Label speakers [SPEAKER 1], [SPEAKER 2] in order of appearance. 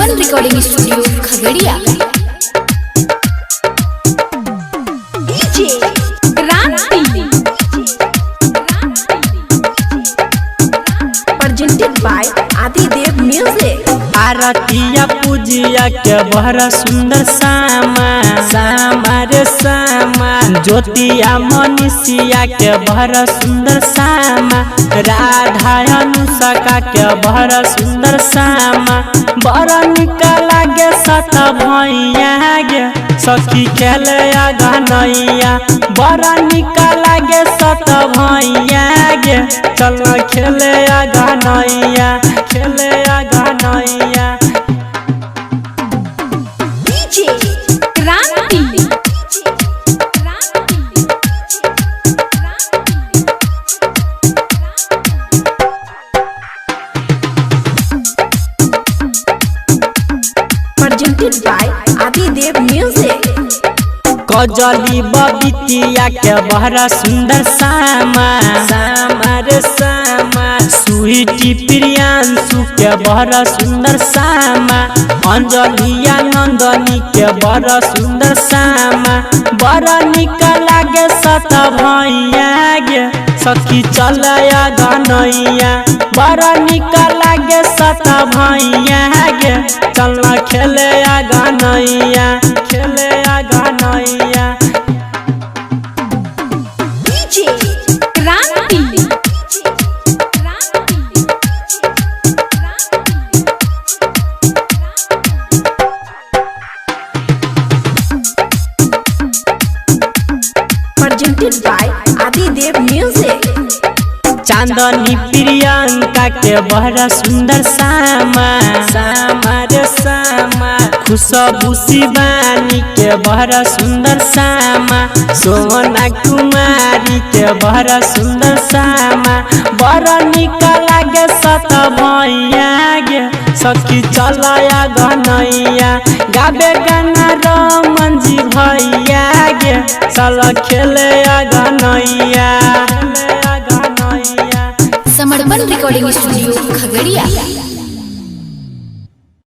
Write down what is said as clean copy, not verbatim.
[SPEAKER 1] समर्पण recording studio Khagaria. Presented by Adidev Music।
[SPEAKER 2] आरतिया पूजिया के बहरा सुंदर सामा सामा रे सामा, ज्योतिया मनीषिया के बहरा सुंदर सामा, राधा अनुष्का के बहरा सुंदर सामा, बड़ा निका लागे सत भैया गे सखी खेले गानैया, बड़ा निका लागे सत भैया गे चल खेले गानैया खेले गानैया।
[SPEAKER 1] Presented by Adidev Music।
[SPEAKER 2] कजली बबितिया के बहरा सुंदर सामा सामा रे सामा, स्वीटी प्रियांशु के बहरा सुंदर सामा, अंजलिया नंदनी के बड़ा सुंदर सामा, बड़ा निका लागे सत भैया गे सखी चलया गानैया, बड़ा निका लागे सत भैया गे चल खेले गानैया खेले गानैया।
[SPEAKER 1] Presented by Adidev Music।
[SPEAKER 2] चांदनी प्रियंका के बड़ा सुंदर सामा सामा रे सामा, खुशबू शिवानी के बड़ा सुंदर सामा, सोना कुमारी के बड़ा सुंदर सामा, बड़ा निका लागे सत भैया गे सखी चलया गानैया, गावे गाना रमन जी भैया गे चल खेले गानैया।
[SPEAKER 1] समर्पण रिकॉर्डिंग स्टूडियो खगड़िया।